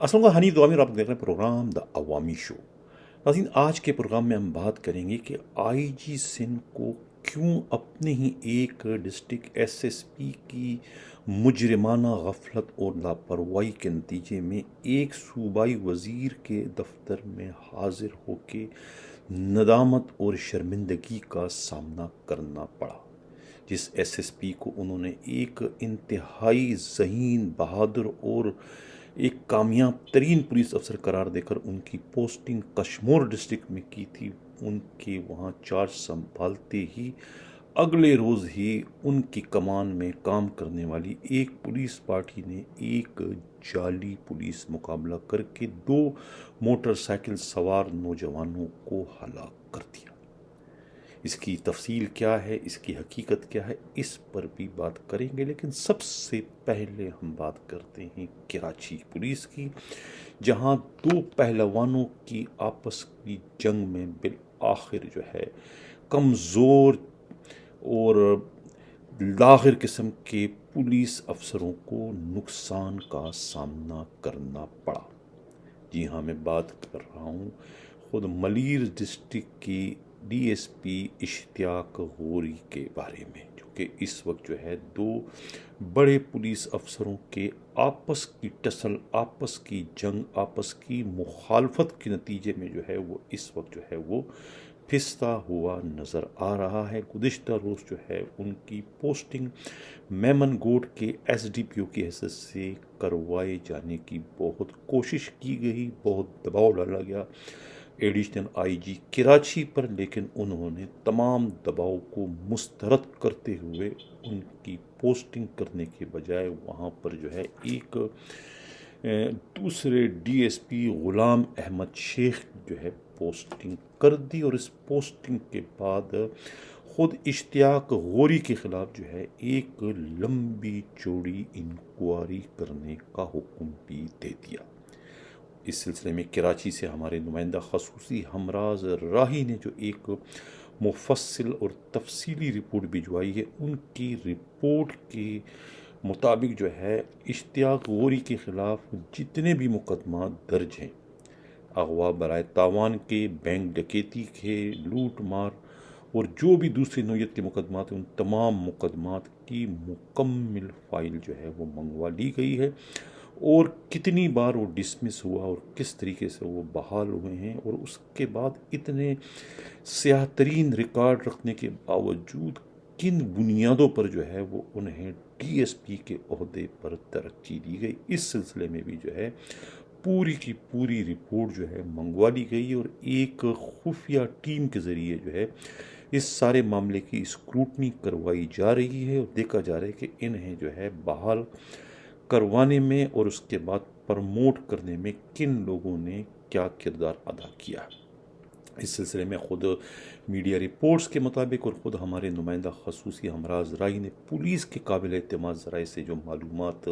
السلام علیکم، حنیف دومی اور آپ دیکھ رہے ہیں پروگرام دا عوامی شو۔ ناظرین، آج کے پروگرام میں ہم بات کریں گے کہ آئی جی سندھ کو کیوں اپنے ہی ایک ڈسٹرکٹ ایس ایس پی کی مجرمانہ غفلت اور لاپرواہی کے نتیجے میں ایک صوبائی وزیر کے دفتر میں حاضر ہو کے ندامت اور شرمندگی کا سامنا کرنا پڑا، جس ایس ایس پی کو انہوں نے ایک انتہائی ذہین، بہادر اور ایک کامیاب ترین پولیس افسر قرار دے کر ان کی پوسٹنگ کشمور ڈسٹرکٹ میں کی تھی، ان کے وہاں چارج سنبھالتے ہی اگلے روز ہی ان کی کمان میں کام کرنے والی ایک پولیس پارٹی نے ایک جعلی پولیس مقابلہ کر کے 2 موٹر سائیکل سوار نوجوانوں کو ہلاک کر دیا۔ اس کی تفصیل کیا ہے، اس کی حقیقت کیا ہے، اس پر بھی بات کریں گے، لیکن سب سے پہلے ہم بات کرتے ہیں کراچی پولیس کی، جہاں 2 پہلوانوں کی آپس کی جنگ میں بالآخر جو ہے کمزور اور لاغر قسم کے پولیس افسروں کو نقصان کا سامنا کرنا پڑا۔ جی ہاں، میں بات کر رہا ہوں خود ملیر ڈسٹرکٹ کی ڈی ایس پی اشتیاق غوری کے بارے میں، جو کہ اس وقت جو ہے 2 بڑے پولیس افسروں کے آپس کی ٹسل، آپس کی جنگ، آپس کی مخالفت کے نتیجے میں جو ہے وہ اس وقت جو ہے وہ پھستا ہوا نظر آ رہا ہے۔ گزشتہ روز جو ہے ان کی پوسٹنگ میمن گوٹ کے ایس ڈی پی او کی حیثیت سے کروائے جانے کی بہت کوشش کی گئی، بہت دباؤ ڈالا گیا ایڈیشنل آئی جی کراچی پر، لیکن انہوں نے تمام دباؤ کو مسترد کرتے ہوئے ان کی پوسٹنگ کرنے کے بجائے وہاں پر جو ہے ایک دوسرے ڈی ایس پی غلام احمد شیخ جو ہے پوسٹنگ کر دی، اور اس پوسٹنگ کے بعد خود اشتیاق غوری کے خلاف جو ہے ایک لمبی چوڑی انکوائری کرنے کا حکم بھی دے دیا۔ اس سلسلے میں کراچی سے ہمارے نمائندہ خصوصی ہمراز راہی نے جو ایک مفصل اور تفصیلی رپورٹ بھجوائی ہے، ان کی رپورٹ کے مطابق جو ہے اشتیاق غوری کے خلاف جتنے بھی مقدمات درج ہیں، اغوا برائے تاوان کے، بینک ڈکیتی کے، لوٹ مار اور جو بھی دوسری نوعیت کے مقدمات ہیں، ان تمام مقدمات کی مکمل فائل جو ہے وہ منگوا لی گئی ہے، اور کتنی بار وہ ڈسمس ہوا اور کس طریقے سے وہ بحال ہوئے ہیں، اور اس کے بعد اتنے سیاہ ترین ریکارڈ رکھنے کے باوجود کن بنیادوں پر جو ہے وہ انہیں ڈی ایس پی کے عہدے پر ترقی دی گئی، اس سلسلے میں بھی جو ہے پوری کی پوری رپورٹ جو ہے منگوا لی گئی، اور ایک خفیہ ٹیم کے ذریعے جو ہے اس سارے معاملے کی اسکروٹنی کروائی جا رہی ہے، اور دیکھا جا رہا ہے کہ انہیں جو ہے بحال کروانے میں اور اس کے بعد پرموٹ کرنے میں کن لوگوں نے کیا کردار ادا کیا۔ اس سلسلے میں خود میڈیا رپورٹس کے مطابق اور خود ہمارے نمائندہ خصوصی ہمراز رائی نے پولیس کے قابل اعتماد ذرائع سے جو معلومات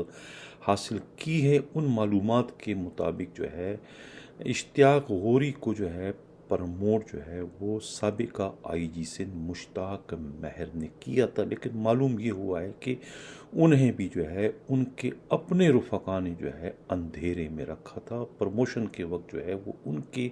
حاصل کی ہے، ان معلومات کے مطابق جو ہے اشتیاق غوری کو جو ہے پرموٹ جو ہے وہ سابقہ آئی جی سے مشتاق مہر نے کیا تھا، لیکن معلوم یہ ہوا ہے کہ انہیں بھی جو ہے ان کے اپنے رفقا نے جو ہے اندھیرے میں رکھا تھا۔ پرموشن کے وقت جو ہے وہ ان کے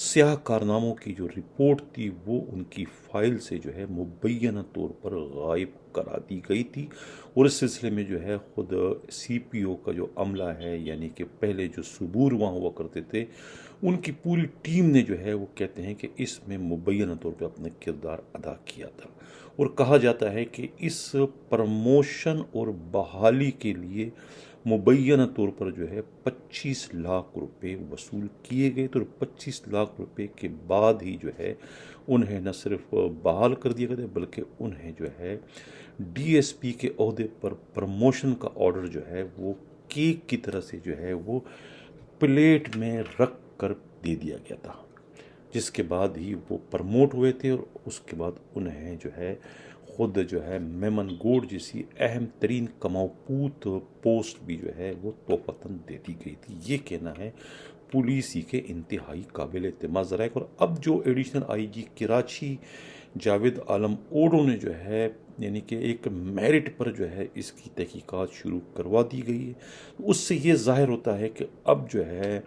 سیاہ کارناموں کی جو رپورٹ تھی وہ ان کی فائل سے جو ہے مبینہ طور پر غائب کرا دی گئی تھی، اور اس سلسلے میں جو ہے خود سی پی او کا جو عملہ ہے، یعنی کہ پہلے جو صبور وہاں ہوا کرتے تھے، ان کی پوری ٹیم نے جو ہے وہ کہتے ہیں کہ اس میں مبینہ طور پہ اپنا کردار ادا کیا تھا، اور کہا جاتا ہے کہ اس پرموشن اور بحالی کے لیے مبینہ طور پر جو ہے 25 لاکھ روپے وصول کیے گئے تھے، اور 25 لاکھ روپے کے بعد ہی جو ہے انہیں نہ صرف بحال کر دیا گیا بلکہ انہیں جو ہے ڈی ایس پی کے عہدے پر پرموشن کا آرڈر جو ہے وہ کیک کی طرح سے جو ہے وہ پلیٹ میں رکھ کر دے دیا گیا تھا، جس کے بعد ہی وہ پرموٹ ہوئے تھے، اور اس کے بعد انہیں جو ہے خود جو ہے میمن گوڈ جیسی اہم ترین کماؤ پوت پوسٹ بھی جو ہے وہ توفتاً دے دی گئی تھی۔ یہ کہنا ہے پولیسی کے انتہائی قابل اعتماد ذرائع، اور اب جو additional I G Karachi Javed Alam Odho نے جو ہے یعنی کہ ایک میرٹ پر جو ہے اس کی تحقیقات شروع کروا دی گئی ہے. اس سے یہ ظاہر ہوتا ہے کہ اب جو ہے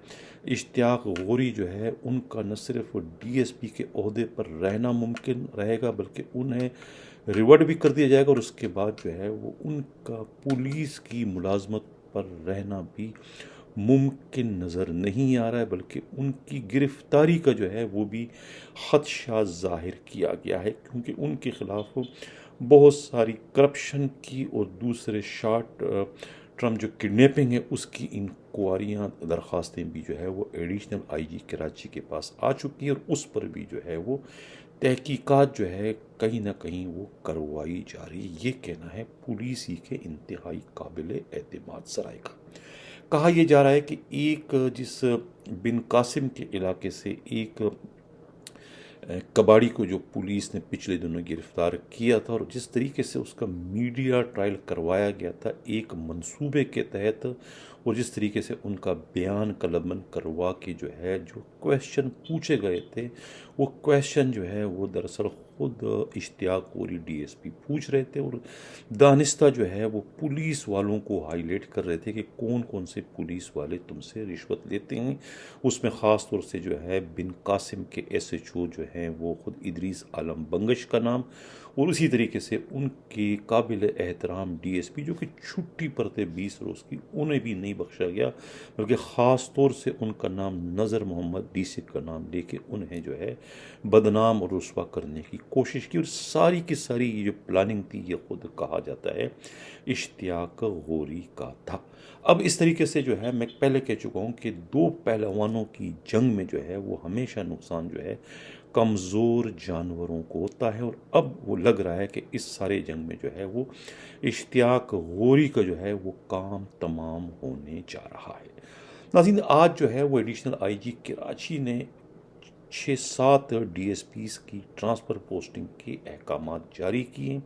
اشتیاق غوری جو ہے ان کا نہ صرف ڈی ایس پی کے عہدے پر رہنا ممکن رہے گا بلکہ انہیں ریورٹ بھی کر دیا جائے گا، اور اس کے بعد جو ہے وہ ان کا پولیس کی ملازمت پر رہنا بھی ممکن نظر نہیں آ رہا ہے، بلکہ ان کی گرفتاری کا جو ہے وہ بھی خدشہ ظاہر کیا گیا ہے، کیونکہ ان کے خلاف بہت ساری کرپشن کی اور دوسرے شارٹ ٹرم جو کڈنیپنگ ہے اس کی انکوائریاں درخواستیں بھی جو ہے وہ ایڈیشنل آئی جی کراچی کے پاس آ چکی ہیں، اور اس پر بھی جو ہے وہ تحقیقات جو ہے کہیں نہ کہیں وہ کروائی جا رہی ہے. یہ کہنا ہے پولیس ہی کے انتہائی قابل اعتماد ذرائع کا. کہا یہ جا رہا ہے کہ ایک جس بن قاسم کے علاقے سے ایک کباڑی کو جو پولیس نے پچھلے دنوں گرفتار کیا تھا، اور جس طریقے سے اس کا میڈیا ٹرائل کروایا گیا تھا ایک منصوبے کے تحت، اور جس طریقے سے ان کا بیان قلمبند کروا کے جو ہے جو کویشچن پوچھے گئے تھے وہ کویشچن جو ہے وہ دراصل خود اشتیاق غوری ڈی ایس پی پوچھ رہے تھے، اور دانستہ جو ہے وہ پولیس والوں کو ہائی لائٹ کر رہے تھے کہ کون کون سے پولیس والے تم سے رشوت لیتے ہیں. اس میں خاص طور سے جو ہے بن قاسم کے ایس ایچ او جو ہیں وہ خود ادریس عالم بنگش کا نام، اور اسی طریقے سے ان کے قابل احترام ڈی ایس پی جو کہ چھٹی پر تھے 20 روز کی، انہیں بھی نہیں بخشا گیا، بلکہ خاص طور سے ان کا نام نظر محمد ڈی سی کا نام لے کے انہیں جو ہے بدنام اور رسوا کرنے کی کوشش کی. اور ساری کی ساری یہ جو پلاننگ تھی یہ خود کہا جاتا ہے اشتیاق غوری کا تھا. اب اس طریقے سے جو ہے میں پہلے کہہ چکا ہوں کہ دو پہلوانوں کی جنگ میں جو ہے وہ ہمیشہ نقصان جو ہے کمزور جانوروں کو ہوتا ہے، اور اب وہ لگ رہا ہے کہ اس سارے جنگ میں جو ہے وہ اشتیاق غوری کا جو ہے وہ کام تمام ہونے جا رہا ہے. ناظرین، آج جو ہے وہ ایڈیشنل آئی جی کراچی نے 6-7 ڈی ایس پیز کی ٹرانسفر پوسٹنگ کے احکامات جاری کیے ہیں.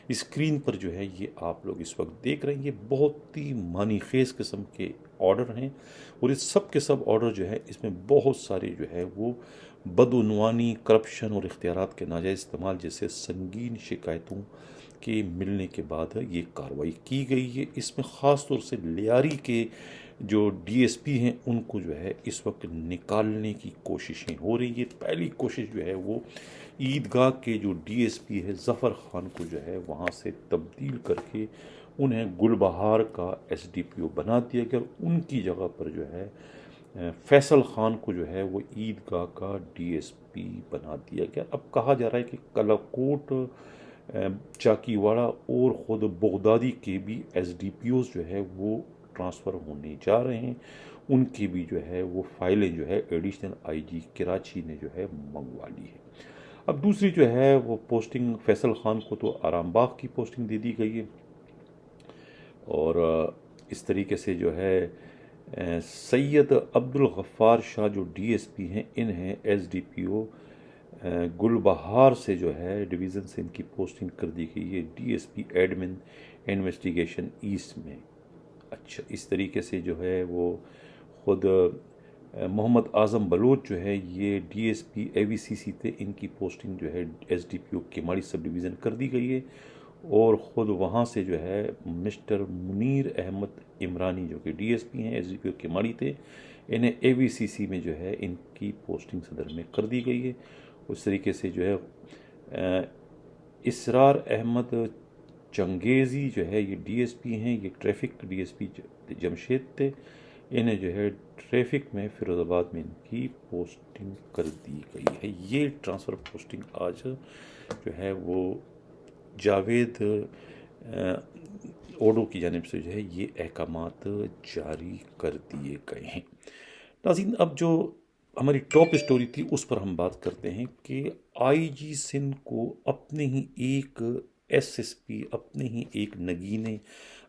اسکرین پر جو ہے یہ آپ لوگ اس وقت دیکھ رہے ہیں، یہ بہت ہی معنی خیز قسم کے آرڈر ہیں، اور یہ سب کے سب آرڈر جو ہے اس میں بہت سارے جو ہے وہ بدعنوانی، کرپشن اور اختیارات کے ناجائز استعمال جیسے سنگین شکایتوں کے ملنے کے بعد یہ کارروائی کی گئی ہے. اس میں خاص طور سے لیاری کے جو ڈی ایس پی ہیں ان کو جو ہے اس وقت نکالنے کی کوششیں ہو رہی ہے. پہلی کوشش جو ہے وہ عیدگاہ کے جو ڈی ایس پی ہے ظفر خان کو جو ہے وہاں سے تبدیل کر کے انہیں گل بہار کا ایس ڈی پی او بنا دیا گیا، اور ان کی جگہ پر جو ہے فیصل خان کو جو ہے وہ عیدگاہ کا ڈی ایس پی بنا دیا گیا. اب کہا جا رہا ہے کہ کلاکوٹ، چاکی واڑہ اور خود بغدادی کے بھی ایس ڈی پی اوز جو ہے وہ ٹرانسفر ہونے جا رہے ہیں. ان کی بھی جو ہے وہ فائلیں جو ہے ایڈیشنل آئی جی کراچی نے جو ہے منگوا لی ہے. اب دوسری جو ہے وہ پوسٹنگ فیصل خان کو تو آرام باغ کی پوسٹنگ دے دی گئی ہے، اور اس طریقے سے جو ہے سید عبد الغفار شاہ جو ڈی ایس پی ہیں انہیں ایس ڈی پی او گل بہار سے جو ہے ڈویژن سے ان کی پوسٹنگ کر دی گئی ہے D S P admin investigation east میں. اچھا، اس طریقے سے جو ہے وہ خود محمد اعظم بلوچ جو ہے یہ ڈی ایس پی اے وی سی سی تھے، ان کی پوسٹنگ جو ہے ایس ڈی پی او کیماڑی سب ڈویژن کر دی گئی ہے، اور خود وہاں سے جو ہے مسٹر منیر احمد عمرانی جو کہ ڈی ایس پی ہیں ایس ڈی پی او کیماڑی تھے، انہیں اے وی سی سی میں جو ہے ان کی پوسٹنگ صدر میں کر دی گئی ہے. اس طریقے سے جو ہے اسرار احمد چنگیزی جو ہے یہ ڈی ایس پی ہیں، یہ ٹریفک ڈی ایس پی جمشید تھے، انہیں جو ہے ٹریفک میں فیروز آباد میں ان کی پوسٹنگ کر دی گئی ہے. یہ ٹرانسفر پوسٹنگ آج جو ہے وہ جاوید اوڈو کی جانب سے جو ہے یہ احکامات جاری کر دیے گئے ہیں. ناظرین، اب جو ہماری ٹاپ اسٹوری تھی اس پر ہم بات کرتے ہیں کہ آئی جی سندھ کو اپنے ہی ایک ایس ایس پی، اپنے ہی ایک نگینے،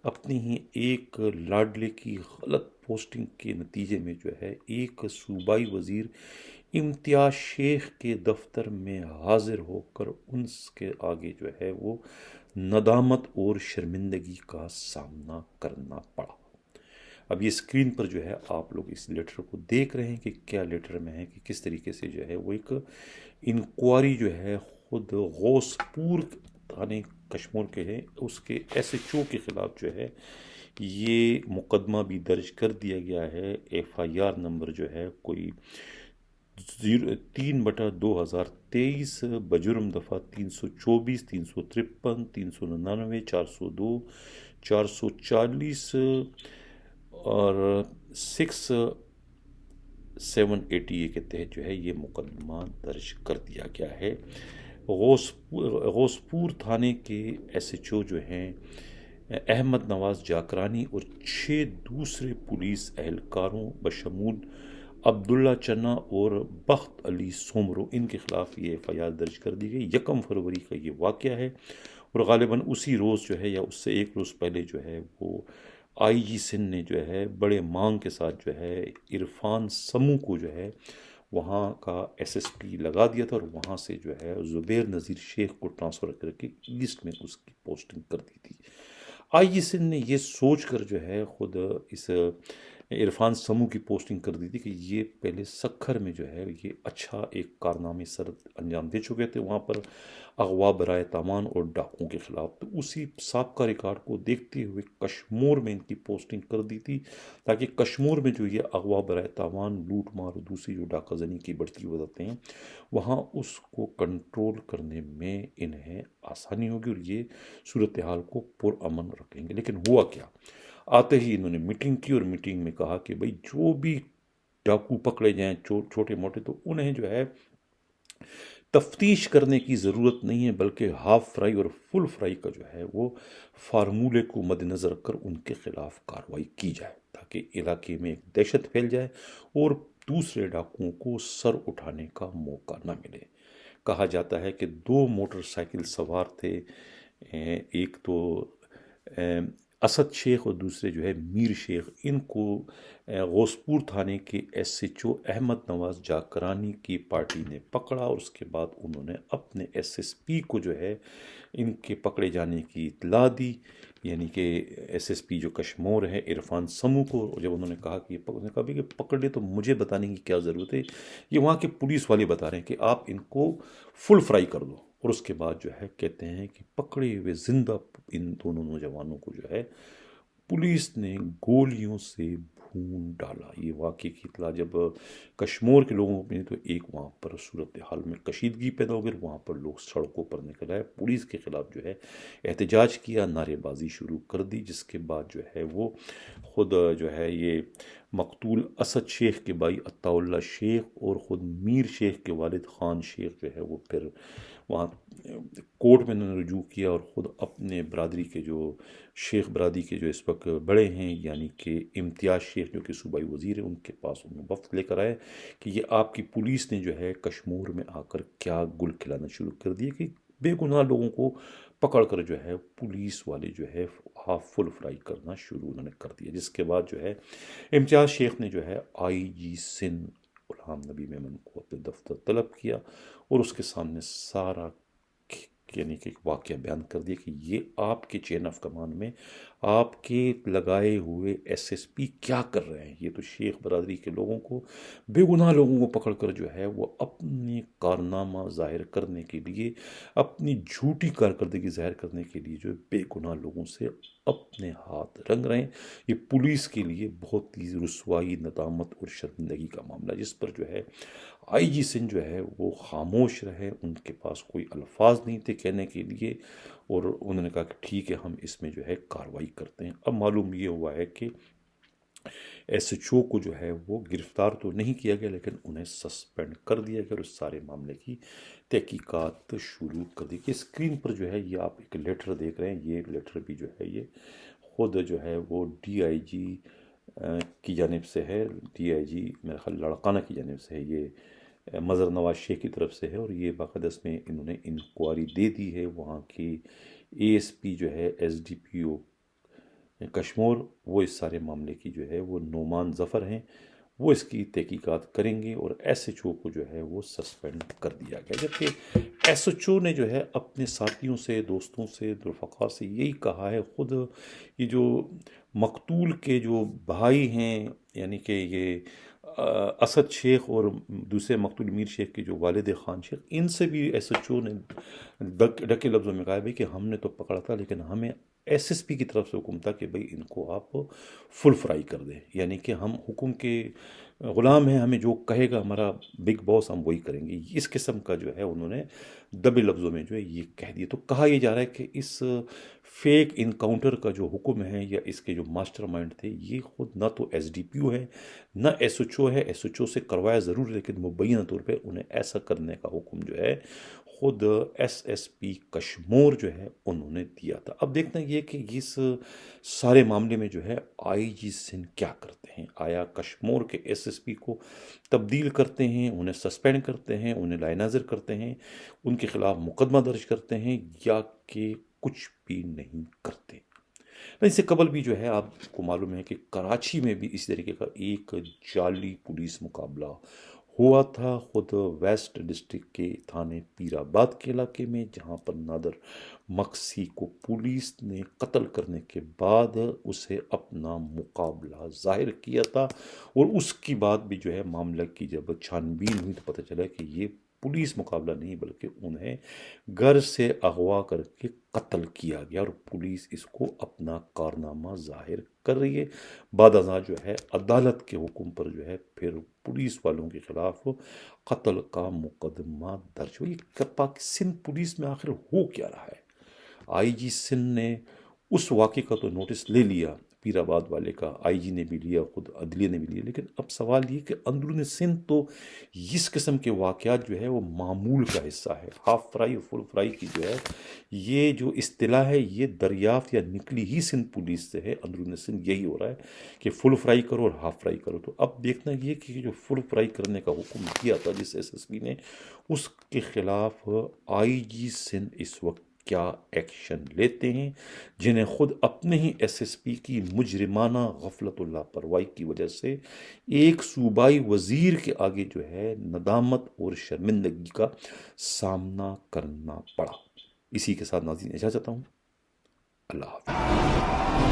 اپنے ہی ایک لاڈلے کی غلط پوسٹنگ کے نتیجے میں جو ہے ایک صوبائی وزیر امتیاز شیخ کے دفتر میں حاضر ہو کر ان کے آگے جو ہے وہ ندامت اور شرمندگی کا سامنا کرنا پڑا. اب یہ اسکرین پر جو ہے آپ لوگ اس لیٹر کو دیکھ رہے ہیں کہ کیا لیٹر میں ہے، کہ کس طریقے سے جو ہے وہ ایک انکوائری جو ہے خود غوث پور تھانے کشمور کے ہیں، اس کے ایس ایچ او کے خلاف جو ہے یہ مقدمہ بھی درج کر دیا گیا ہے۔ ایف آئی آر نمبر جو ہے کوئی 3/2023 بجرم دفعہ 324، 353، 399، 402، 440 اور 6780 کے تحت جو ہے یہ مقدمہ درج کر دیا گیا ہے۔ غوث پور تھانے کے ایس ایچ او جو ہیں احمد نواز جاکرانی اور 6 دوسرے پولیس اہلکاروں بشمول عبداللہ چنا اور بخت علی سومرو، ان کے خلاف یہ ایف آئی آر درج کر دی گئی۔ 1 فروری کا یہ واقعہ ہے اور غالباً اسی روز جو ہے یا اس سے ایک روز پہلے جو ہے وہ آئی جی سندھ نے جو ہے بڑے مانگ کے ساتھ جو ہے عرفان سمو کو جو ہے وہاں کا ایس ایس پی لگا دیا تھا اور وہاں سے جو ہے زبیر نذیر شیخ کو ٹرانسفر کر کے ایسٹ میں اس کی پوسٹنگ کر دی تھی۔ آئی جی سندھ نے یہ سوچ کر جو ہے خود اس عرفان سمو کی پوسٹنگ کر دی تھی کہ یہ پہلے سکھر میں جو ہے یہ اچھا ایک کارنامے سر انجام دے چکے تھے وہاں پر اغوا برائے تامان اور ڈاکوں کے خلاف، تو اسی سابقہ ریکارڈ کو دیکھتے ہوئے کشمور میں ان کی پوسٹنگ کر دی تھی تاکہ کشمور میں جو یہ اغوا برائے تامان، لوٹ مار اور دوسری جو ڈاکہ زنی کی بڑھتی وجہ ہیں وہاں اس کو کنٹرول کرنے میں انہیں آسانی ہوگی اور یہ صورتحال کو پرامن رکھیں گے۔ لیکن ہوا کیا، آتے ہی انہوں نے میٹنگ کی اور میٹنگ میں کہا کہ بھئی جو بھی ڈاکو پکڑے جائیں چھوٹے موٹے تو انہیں جو ہے تفتیش کرنے کی ضرورت نہیں ہے، بلکہ ہاف فرائی اور فل فرائی کا جو ہے وہ فارمولے کو مد نظر رکھ کر ان کے خلاف کارروائی کی جائے تاکہ علاقے میں ایک دہشت پھیل جائے اور دوسرے ڈاکوؤں کو سر اٹھانے کا موقع نہ ملے۔ کہا جاتا ہے کہ 2 موٹر سائیکل سوار تھے، ایک تو اسد شیخ اور دوسرے جو ہے میر شیخ، ان کو غوث پور تھانے کے ایس ایچ او احمد نواز جاکرانی کی پارٹی نے پکڑا اور اس کے بعد انہوں نے اپنے ایس ایس پی کو جو ہے ان کے پکڑے جانے کی اطلاع دی، یعنی کہ ایس ایس پی جو کشمور ہے عرفان سمو کو۔ جب انہوں نے کہا کہ انہوں نے کہا کہ پکڑ لے تو مجھے بتانے کی کیا ضرورت ہے، یہ وہاں کے پولیس والے بتا رہے ہیں کہ آپ ان کو فل فرائی کر دو، اور اس کے بعد جو ہے کہتے ہیں کہ پکڑے ہوئے زندہ ان دونوں نوجوانوں کو جو ہے پولیس نے گولیوں سے بھون ڈالا۔ یہ واقعے کی اطلاع جب کشمور کے لوگوں کو ملی تو ایک وہاں پر صورتحال میں کشیدگی پیدا ہو گئی، وہاں پر لوگ سڑکوں پر نکل آئے، پولیس کے خلاف جو ہے احتجاج کیا، نعرے بازی شروع کر دی، جس کے بعد جو ہے وہ خود جو ہے یہ مقتول اسد شیخ کے بھائی عطا اللہ شیخ اور خود میر شیخ کے والد خان شیخ جو ہے وہ پھر وہاں کورٹ میں انہوں نے رجوع کیا اور خود اپنے برادری کے جو شیخ برادری کے جو اس وقت بڑے ہیں یعنی کہ امتیاز شیخ جو کہ صوبائی وزیر ہیں، ان کے پاس انہوں نے وفد لے کر آئے کہ یہ آپ کی پولیس نے جو ہے کشمور میں آ کر کیا گل کھلانا شروع کر دیا کہ بے گناہ لوگوں کو پکڑ کر جو ہے پولیس والے جو ہے ہاف فل فرائی کرنا شروع انہوں نے کر دیا، جس کے بعد جو ہے امتیاز شیخ نے جو ہے آئی جی سندھ غلام نبی میمن کو اپنے دفتر طلب کیا اور اس کے سامنے سارا یعنی کہ ایک واقعہ بیان کر دیا کہ یہ آپ کے چین آف کمان میں آپ کے لگائے ہوئے ایس ایس پی کیا کر رہے ہیں، یہ تو شیخ برادری کے لوگوں کو، بے گناہ لوگوں کو پکڑ کر جو ہے وہ اپنی کارنامہ ظاہر کرنے کے لیے، اپنی جھوٹی کارکردگی ظاہر کرنے کے لیے جو بے گناہ لوگوں سے اپنے ہاتھ رنگ رہے ہیں۔ یہ پولیس کے لیے بہت ہی رسوائی، ندامت اور شرمندگی کا معاملہ، جس پر جو ہے آئی جی سندھ جو ہے وہ خاموش رہے، ان کے پاس کوئی الفاظ نہیں تھے کہنے کے لیے، اور انہوں نے کہا کہ ٹھیک ہے ہم اس میں جو ہے کارروائی کرتے ہیں۔ اب معلوم یہ ہوا ہے کہ ایس ایچ او کو جو ہے وہ گرفتار تو نہیں کیا گیا لیکن انہیں سسپینڈ کر دیا گیا اور اس سارے معاملے کی تحقیقات شروع کر دی گئی۔ اسکرین پر جو ہے یہ آپ ایک لیٹر دیکھ رہے ہیں، یہ لیٹر بھی جو ہے یہ خود جو ہے وہ ڈی آئی جی کی جانب سے ہے، ڈی آئی جی میرا خیال لڑکانہ کی جانب سے ہے، یہ مظہر نواز شیخ کی طرف سے ہے، اور یہ باقاعدہ اس میں انہوں نے انکوائری دے دی ہے۔ وہاں کی اے ایس پی جو ہے ایس ڈی پی او کشمور، وہ اس سارے معاملے کی جو ہے وہ نعمان ظفر ہیں، وہ اس کی تحقیقات کریں گے اور ایس ایچ او کو جو ہے وہ سسپینڈ کر دیا گیا، جبکہ ایس ایچ او نے جو ہے اپنے ساتھیوں سے، دوستوں سے، رفقا سے یہی کہا ہے، خود یہ جو مقتول کے جو بھائی ہیں یعنی کہ یہ اسد شیخ اور دوسرے مقتول میر شیخ کے جو والد خان شیخ، ان سے بھی ایس ایچ او نے ڈکے لفظوں میں کہا بھائی کہ ہم نے تو پکڑا تھا لیکن ہمیں ایس ایس پی کی طرف سے حکم تھا کہ بھائی ان کو آپ فل فرائی کر دیں، یعنی کہ ہم حکم کے غلام ہیں، ہمیں جو کہے گا ہمارا بگ باس ہم وہی کریں گے۔ اس قسم کا جو ہے انہوں نے دبے لفظوں میں جو ہے یہ کہہ دیا۔ تو کہا یہ جا رہا ہے کہ اس فیک انکاؤنٹر کا جو حکم ہے یا اس کے جو ماسٹر مائنڈ تھے، یہ خود نہ تو ایس ڈی پی او ہے نہ ایس ایچ او ہے۔ ایس ایچ او سے کروایا ضرور لیکن مبینہ طور پہ انہیں ایسا کرنے کا حکم جو ہے خود ایس ایس پی کشمور جو ہے انہوں نے دیا تھا۔ اب دیکھنا یہ کہ اس سارے معاملے میں جو ہے آئی جی سندھ کیا کرتے ہیں، آیا کشمور کے ایس ایس پی کو تبدیل کرتے ہیں، انہیں سسپینڈ کرتے ہیں، انہیں لائے نظر کرتے ہیں، ان کے خلاف مقدمہ درج کرتے ہیں، یا کہ کچھ بھی نہیں کرتے۔ اس سے قبل بھی جو ہے آپ کو معلوم ہے کہ کراچی میں بھی اس طریقے کا ایک جعلی پولیس مقابلہ ہوا تھا، خود ویسٹ ڈسٹرکٹ کے تھانے پیر آباد کے علاقے میں، جہاں پر نادر مقصی کو پولیس نے قتل کرنے کے بعد اسے اپنا مقابلہ ظاہر کیا تھا، اور اس کی بعد بھی جو ہے معاملہ کی جب چھان بین ہوئی تو پتہ چلا کہ یہ پولیس مقابلہ نہیں بلکہ انہیں گھر سے اغوا کر کے قتل کیا گیا، اور پولیس اس کو اپنا کارنامہ ظاہر کر رہی ہے۔ بعد ازاں جو ہے عدالت کے حکم پر جو ہے پھر پولیس والوں کے خلاف قتل کا مقدمہ درج ہو۔ یہ سندھ پولیس میں آخر ہو کیا رہا ہے؟ آئی جی سندھ نے اس واقعے کا تو نوٹس لے لیا، پیر آباد والے کا آئی جی نے بھی لیا، خود عدلیہ نے بھی لیا، لیکن اب سوال یہ کہ اندرون سندھ تو اس قسم کے واقعات جو ہے وہ معمول کا حصہ ہے۔ ہاف فرائی اور فل فرائی کی جو ہے یہ جو اصطلاح ہے یہ دریافت یا نکلی ہی سندھ پولیس سے ہے۔ اندرون سندھ یہی ہو رہا ہے کہ فل فرائی کرو اور ہاف فرائی کرو۔ تو اب دیکھنا یہ کہ جو فل فرائی کرنے کا حکم کیا تھا جس ایس ایس پی نے، اس کے خلاف آئی جی سندھ اس وقت کیا ایکشن لیتے ہیں، جنہیں خود اپنے ہی ایس ایس پی کی مجرمانہ غفلت و لاپرواہی کی وجہ سے ایک صوبائی وزیر کے آگے جو ہے ندامت اور شرمندگی کا سامنا کرنا پڑا۔ اسی کے ساتھ ناظرین اجازت چاہتا ہوں، اللہ حافظ۔